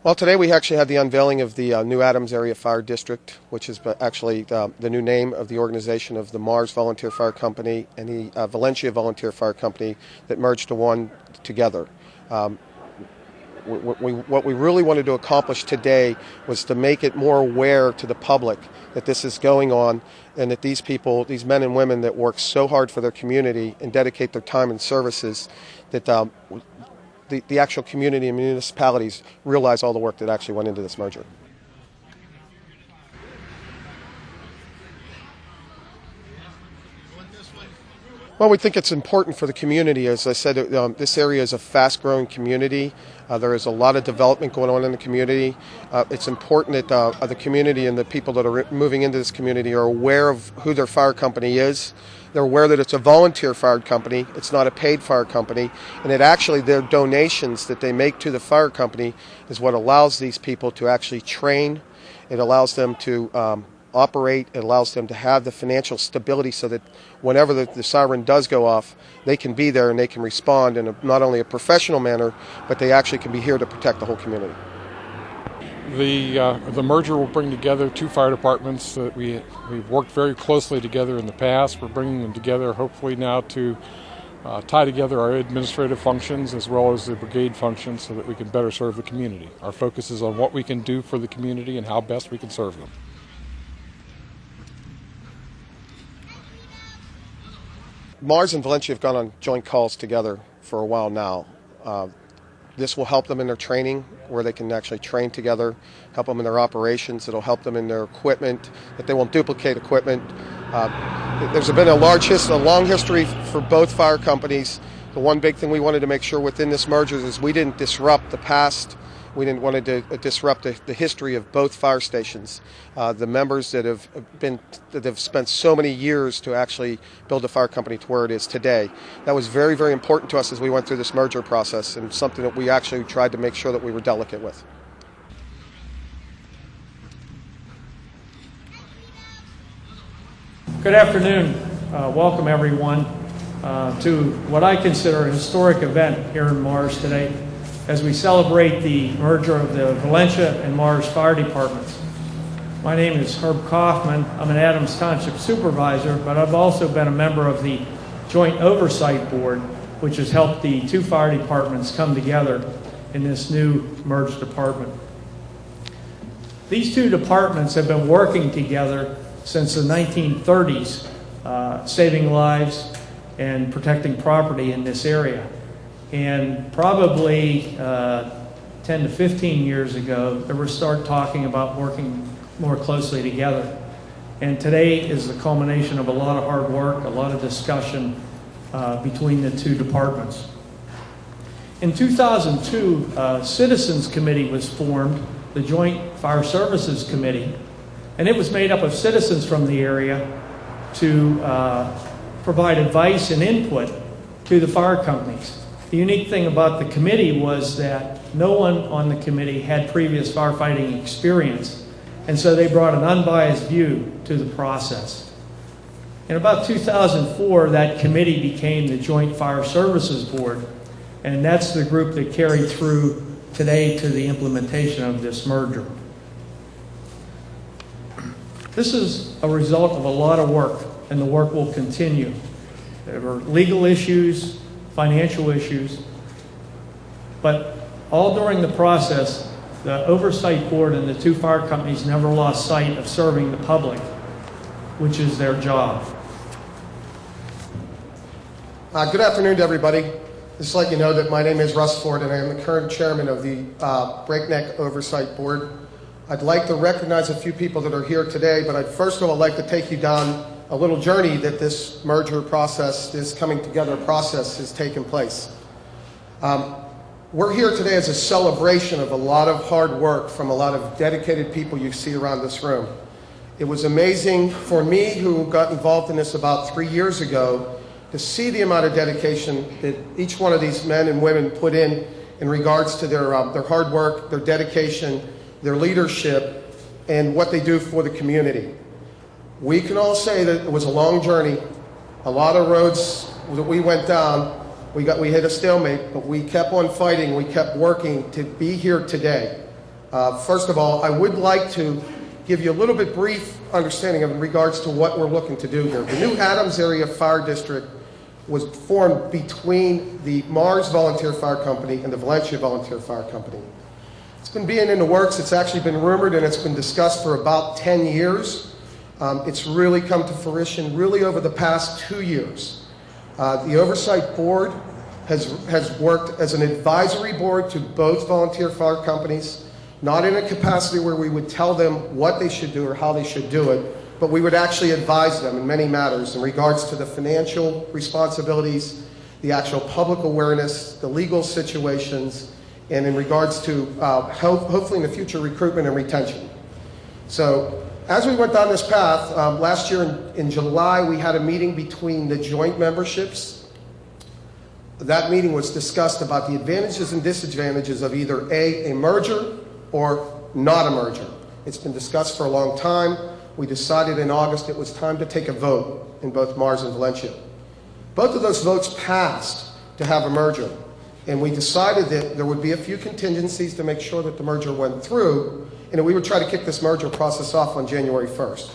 Well, today we actually had the unveiling of the new Adams Area Fire District, which is actually the new name of the organization of the Mars Volunteer Fire Company and the Valencia Volunteer Fire Company that merged to one together. What we really wanted to accomplish today was to make it more aware to the public that this is going on and that these people, these men and women that work so hard for their community and dedicate their time and services, that the actual community and municipalities realize all the work that actually went into this merger. Well, we think it's important for the community. As I said, this area is a fast-growing community. There is a lot of development going on in the community. It's important that the community and the people that are moving into this community are aware of who their fire company is. They're aware that it's a volunteer fire company. It's not a paid fire company. And that actually their donations that they make to the fire company is what allows these people to actually train. It allows them to operate. It allows them to have the financial stability so that whenever the siren does go off, they can be there and they can respond in not only a professional manner, but they actually can be here to protect the whole community. The merger will bring together two fire departments that we've worked very closely together in the past. We're bringing them together hopefully now to tie together our administrative functions as well as the brigade functions so that we can better serve the community. Our focus is on what we can do for the community and how best we can serve them. Mars and Valencia have gone on joint calls together for a while now. This will help them in their training, where they can actually train together, help them in their operations. It'll help them in their equipment, that they won't duplicate equipment. There's been a long history for both fire companies. The one big thing we wanted to make sure within this merger is we didn't disrupt the past. We didn't want to disrupt the history of both fire stations. The members that have spent so many years to actually build the fire company to where it is today. That was very, very important to us as we went through this merger process, and something that we actually tried to make sure that we were delicate with. Good afternoon. Welcome everyone to what I consider a historic event here in Mars today, as we celebrate the merger of the Valencia and Mars Fire Departments. My name is Herb Kaufman. I'm an Adams Township Supervisor, but I've also been a member of the Joint Oversight Board, which has helped the two fire departments come together in this new merged department. These two departments have been working together since the 1930s, saving lives and protecting property in this area. And probably 10 to 15 years ago, they were start talking about working more closely together. And today is the culmination of a lot of hard work, a lot of discussion between the two departments. In 2002, a Citizens Committee was formed, the Joint Fire Services Committee, and it was made up of citizens from the area to provide advice and input to the fire companies. The unique thing about the committee was that no one on the committee had previous firefighting experience, and so they brought an unbiased view to the process. In about 2004, that committee became the Joint Fire Services Board, and that's the group that carried through today to the implementation of this merger. This is a result of a lot of work, and the work will continue. There were legal issues, financial issues, but all during the process, the Oversight Board and the two fire companies never lost sight of serving the public, which is their job. Good afternoon to everybody. Just to let you know that my name is Russ Ford, and I am the current chairman of the Breakneck Oversight Board. I'd like to recognize a few people that are here today, but I'd first of all like to take you down a little journey that this merger process, this coming together process has taken place. We're here today as a celebration of a lot of hard work from a lot of dedicated people you see around this room. It was amazing for me, who got involved in this about 3 years ago, to see the amount of dedication that each one of these men and women put in regards to their hard work, their dedication, their leadership, and what they do for the community. We can all say that it was a long journey, a lot of roads that we went down. We hit a stalemate, but we kept on fighting. We kept working to be here today. First of all, I would like to give you a little bit brief understanding in regards to what we're looking to do here. The new Adams Area Fire District was formed between the Mars Volunteer Fire Company and the Valencia Volunteer Fire Company. It's been being in the works. It's actually been rumored and it's been discussed for about 10 years. It's really come to fruition really over the past 2 years. The Oversight Board has worked as an advisory board to both volunteer fire companies, not in a capacity where we would tell them what they should do or how they should do it, but we would actually advise them in many matters in regards to the financial responsibilities, the actual public awareness, the legal situations, and in regards to hopefully in the future recruitment and retention. So as we went down this path, last year in July we had a meeting between the joint memberships. That meeting was discussed about the advantages and disadvantages of either a merger or not a merger. It's been discussed for a long time. We decided in August it was time to take a vote in both Mars and Valencia. Both of those votes passed to have a merger, and we decided that there would be a few contingencies to make sure that the merger went through, and that we would try to kick this merger process off on January 1st.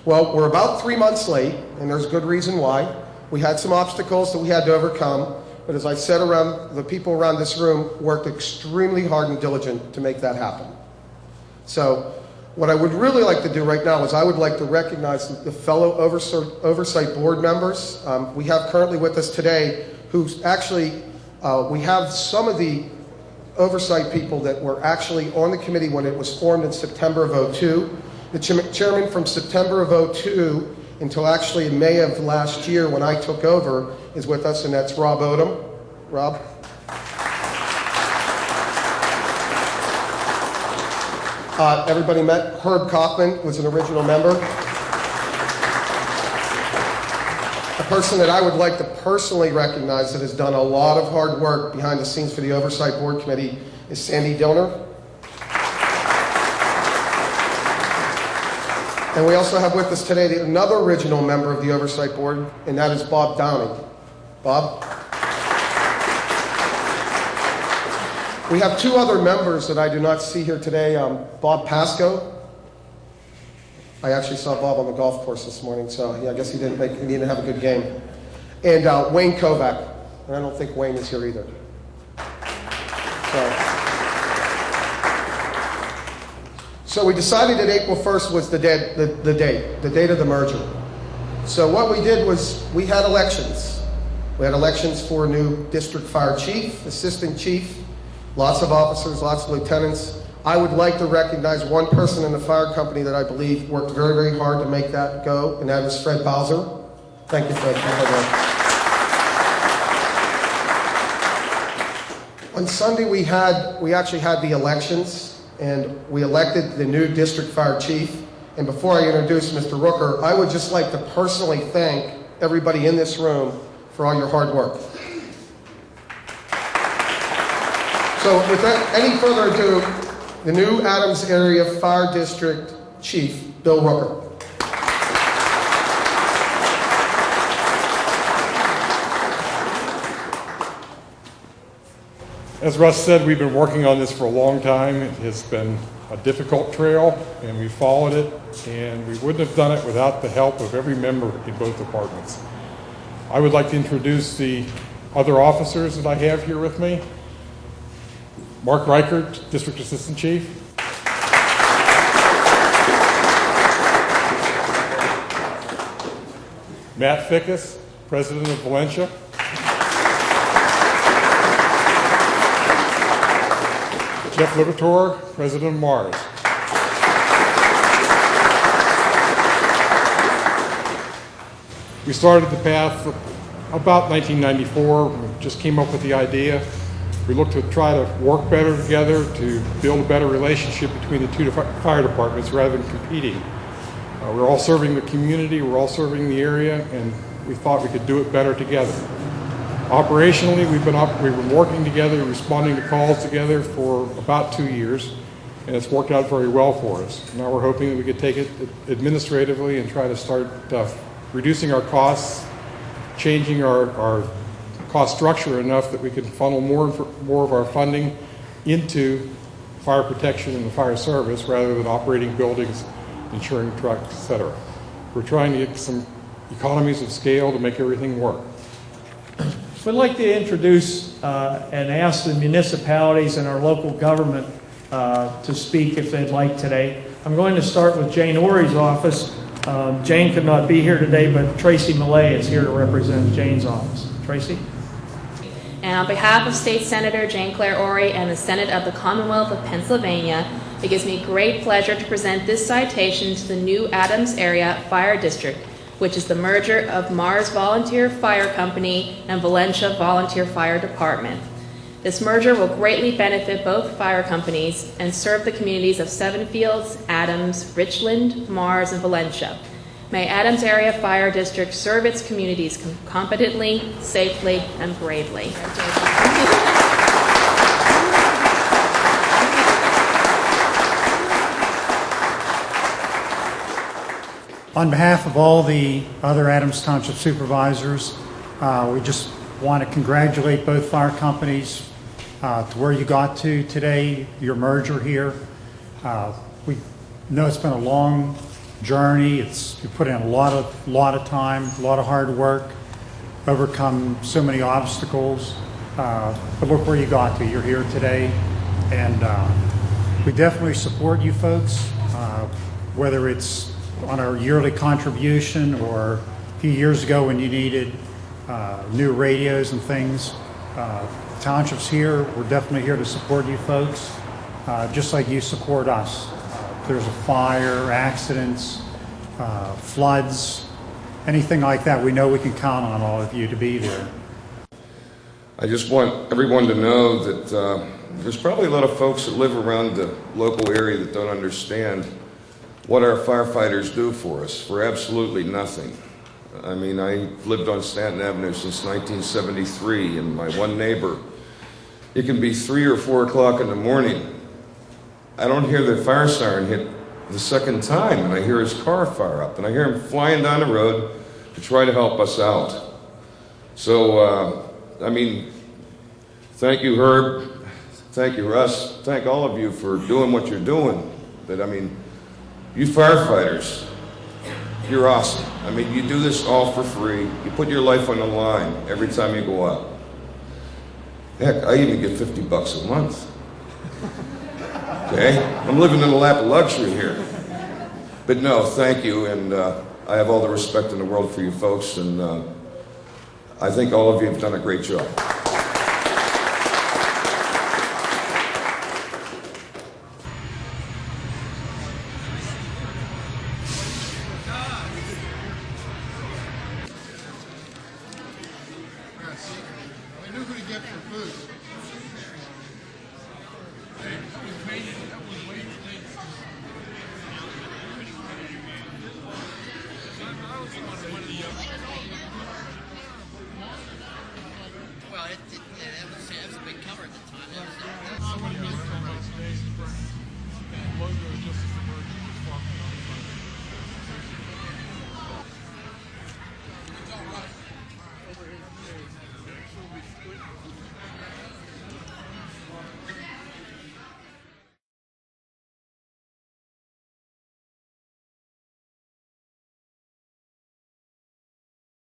Well, we're about 3 months late, and there's good reason why. We had some obstacles that we had to overcome, but as I said, the people around this room worked extremely hard and diligent to make that happen. So what I would really like to do right now is I would like to recognize the fellow Oversight Board members. We have currently with us today who's actually, we have some of the Oversight people that were actually on the committee when it was formed in September of '02. The chairman from September of '02 until actually May of last year when I took over is with us, and that's Rob Odom. Rob? Everybody met Herb Kaufman, was an original member. A person that I would like to personally recognize that has done a lot of hard work behind the scenes for the Oversight Board Committee is Sandy Dillner. And we also have with us today another original member of the Oversight Board, and that is Bob Downing. Bob? We have two other members that I do not see here today. Bob Pascoe. I actually saw Bob on the golf course this morning, so yeah, I guess he didn't have a good game. And Wayne Kovac. And I don't think Wayne is here either. So we decided that April 1st was the date of the merger. So what we did was we had elections. We had elections for a new district fire chief, assistant chief, lots of officers, lots of lieutenants. I would like to recognize one person in the fire company that I believe worked very, very hard to make that go, and that is Fred Bowser. Thank you, Fred. On Sunday, we actually had the elections, and we elected the new district fire chief. And before I introduce Mr. Rooker, I would just like to personally thank everybody in this room for all your hard work. So without any further ado, the new Adams Area Fire District Chief, Bill Rooker. As Russ said, we've been working on this for a long time. It has been a difficult trail, and we followed it, and we wouldn't have done it without the help of every member in both departments. I would like to introduce the other officers that I have here with me. Mark Reichert, District Assistant Chief. Matt Fickus, President of Valencia. Jeff Liberatore, President of Mars. We started the path about 1994. We just came up with the idea. We looked to try to work better together, to build a better relationship between the two fire departments rather than competing. We're all serving the community, we're all serving the area, and we thought we could do it better together. Operationally, we've been working together, responding to calls together for about 2 years, and it's worked out very well for us. Now we're hoping that we could take it administratively and try to start reducing our costs, changing our cost structure enough that we can funnel more of our funding into fire protection and the fire service rather than operating buildings, insuring trucks, etc. We're trying to get some economies of scale to make everything work. We'd like to introduce and ask the municipalities and our local government to speak if they'd like today. I'm going to start with Jane Ory's office. Jane could not be here today, but Tracy Millay is here to represent Jane's office. Tracy? And on behalf of State Senator Jane Claire Ory and the Senate of the Commonwealth of Pennsylvania, it gives me great pleasure to present this citation to the new Adams Area Fire District, which is the merger of Mars Volunteer Fire Company and Valencia Volunteer Fire Department. This merger will greatly benefit both fire companies and serve the communities of Seven Fields, Adams, Richland, Mars, and Valencia. May Adams Area Fire District serve its communities competently, safely, and bravely. On behalf of all the other Adams Township supervisors, we just want to congratulate both fire companies to where you got to today, your merger here. We know it's been a long journey. You put in a lot of time, a lot of hard work, overcome so many obstacles. But look where you got to. You're here today, and we definitely support you folks, whether it's on our yearly contribution or a few years ago when you needed new radios and things. Townships here, we're definitely here to support you folks, just like you support us. If there's a fire, accidents, floods, anything like that, we know we can count on all of you to be there. I just want everyone to know that there's probably a lot of folks that live around the local area that don't understand what our firefighters do for us for absolutely nothing. I mean, I lived on Stanton Avenue since 1973, and my one neighbor, it can be 3 or 4 o'clock in the morning. I don't hear the fire siren hit the second time, and I hear his car fire up, and I hear him flying down the road to try to help us out. So, I mean, thank you, Herb. Thank you, Russ. Thank all of you for doing what you're doing. But, I mean, you firefighters, you're awesome. I mean, you do this all for free. You put your life on the line every time you go out. Heck, I even get $50 a month. Okay? I'm living in a lap of luxury here. But no, thank you, and I have all the respect in the world for you folks, and I think all of you have done a great job. I knew who to get for food.